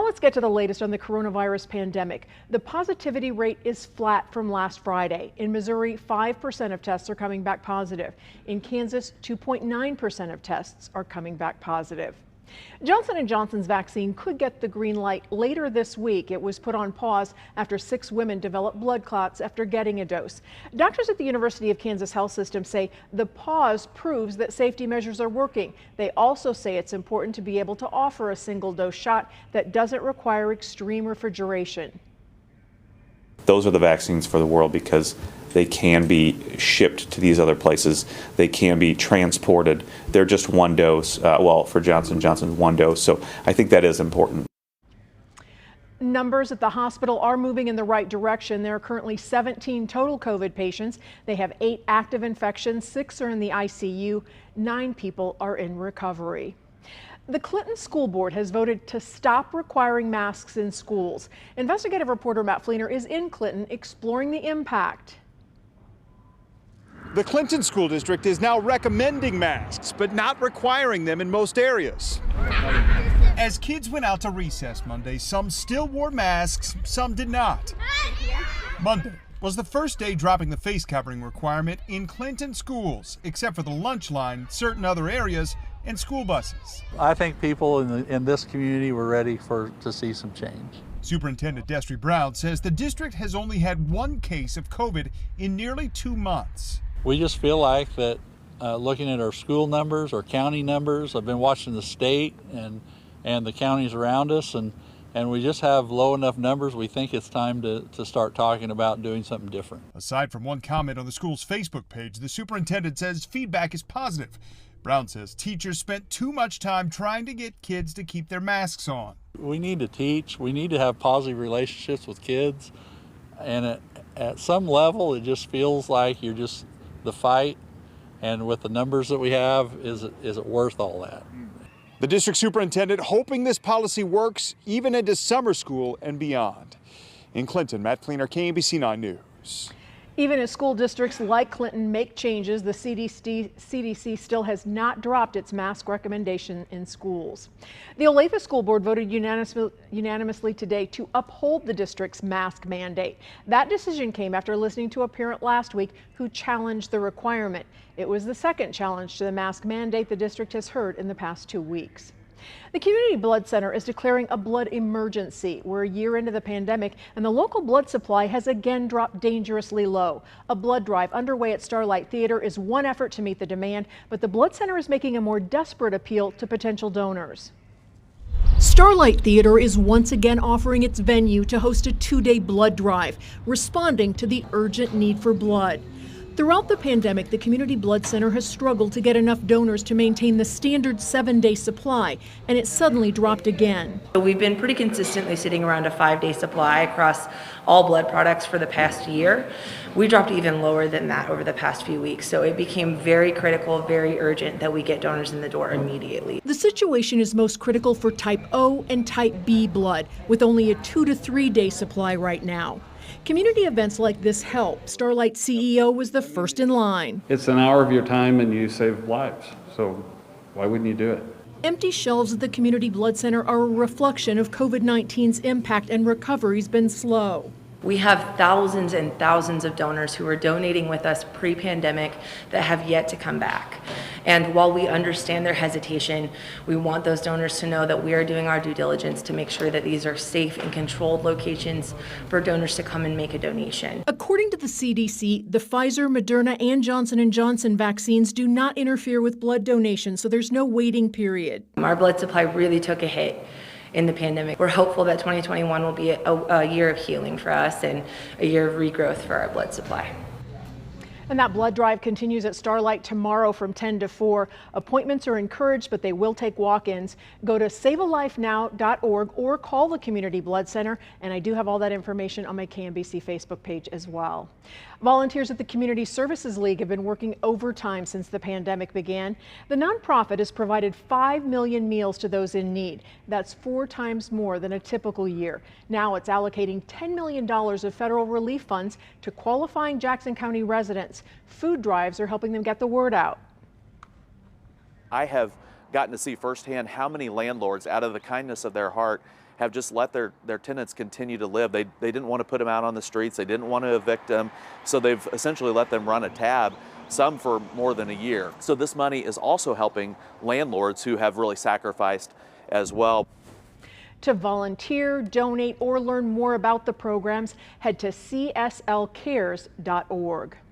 let's get to the latest on the coronavirus pandemic. The positivity rate is flat from last Friday. In Missouri, 5% of tests are coming back positive. In Kansas, 2.9% of tests are coming back positive. Johnson & Johnson's vaccine could get the green light later this week. It was put on pause after 6 women developed blood clots after getting a dose. Doctors at the University of Kansas Health System say the pause proves that safety measures are working. They also say it's important to be able to offer a single-dose shot that doesn't require extreme refrigeration. Those are the vaccines for the world because they can be shipped to these other places. They can be transported. They're just one dose. Well, for Johnson & Johnson, one dose. So I think that is important. Numbers at the hospital are moving in the right direction. There are currently 17 total COVID patients. They have 8 active infections, 6 are in the ICU, 9 people are in recovery. The Clinton School Board has voted to stop requiring masks in schools. Investigative reporter Matt Fleener is in Clinton exploring the impact. The Clinton School District is now recommending masks, but not requiring them in most areas. As kids went out to recess Monday, some still wore masks, some did not. Monday was the first day dropping the face covering requirement in Clinton schools, except for the lunch line, certain other areas, and school buses. I think people in this community were ready to see some change. Superintendent Destry Brown says the district has only had 1 case of COVID in nearly 2 months. We just feel like that looking at our school numbers, our county numbers, I've been watching the state and the counties around us, and we just have low enough numbers. We think it's time to start talking about doing something different. Aside from one comment on the school's Facebook page, the superintendent says feedback is positive. Brown says teachers spent too much time trying to get kids to keep their masks on. We need to teach. We need to have positive relationships with kids. And at some level, it just feels like you're just the fight. And with the numbers that we have, is it worth all that? The district superintendent hoping this policy works even into summer school and beyond. In Clinton, Matt Fleener, KMBC 9 News. Even as school districts like Clinton make changes, the CDC still has not dropped its mask recommendation in schools. The Olathe School Board voted unanimously today to uphold the district's mask mandate. That decision came after listening to a parent last week who challenged the requirement. It was the second challenge to the mask mandate the district has heard in the past 2 weeks. The Community Blood Center is declaring a blood emergency. We're a year into the pandemic, and the local blood supply has again dropped dangerously low. A blood drive underway at Starlight Theater is one effort to meet the demand, but the Blood Center is making a more desperate appeal to potential donors. Starlight Theater is once again offering its venue to host a 2-day blood drive, responding to the urgent need for blood. Throughout the pandemic, the Community Blood Center has struggled to get enough donors to maintain the standard 7-day supply, and it suddenly dropped again. We've been pretty consistently sitting around a 5-day supply across all blood products for the past year. We dropped even lower than that over the past few weeks, so it became very critical, very urgent that we get donors in the door immediately. The situation is most critical for type O and type B blood, with only a 2 to 3 day supply right now. Community events like this help. Starlight CEO was the first in line. It's an hour of your time and you save lives, so why wouldn't you do it? Empty shelves at the Community Blood Center are a reflection of COVID-19's impact, and recovery's been slow. We have thousands and thousands of donors who are donating with us pre-pandemic that have yet to come back. And while we understand their hesitation, we want those donors to know that we are doing our due diligence to make sure that these are safe and controlled locations for donors to come and make a donation. According to the CDC, the Pfizer, Moderna, and Johnson & Johnson vaccines do not interfere with blood donation, so there's no waiting period. Our blood supply really took a hit in the pandemic. We're hopeful that 2021 will be a year of healing for us and a year of regrowth for our blood supply. And that blood drive continues at Starlight tomorrow from 10 to 4. Appointments are encouraged, but they will take walk-ins. Go to savealifenow.org or call the Community Blood Center. And I do have all that information on my KMBC Facebook page as well. Volunteers at the Community Services League have been working overtime since the pandemic began. The nonprofit has provided 5 million meals to those in need. That's 4 times more than a typical year. Now it's allocating $10 million of federal relief funds to qualifying Jackson County residents. Food drives are helping them get the word out. I have gotten to see firsthand how many landlords, out of the kindness of their heart, have just let their tenants continue to live. They didn't want to put them out on the streets. They didn't want to evict them. So they've essentially let them run a tab, some for more than a year. So this money is also helping landlords who have really sacrificed as well. To volunteer, donate, or learn more about the programs, head to cslcares.org.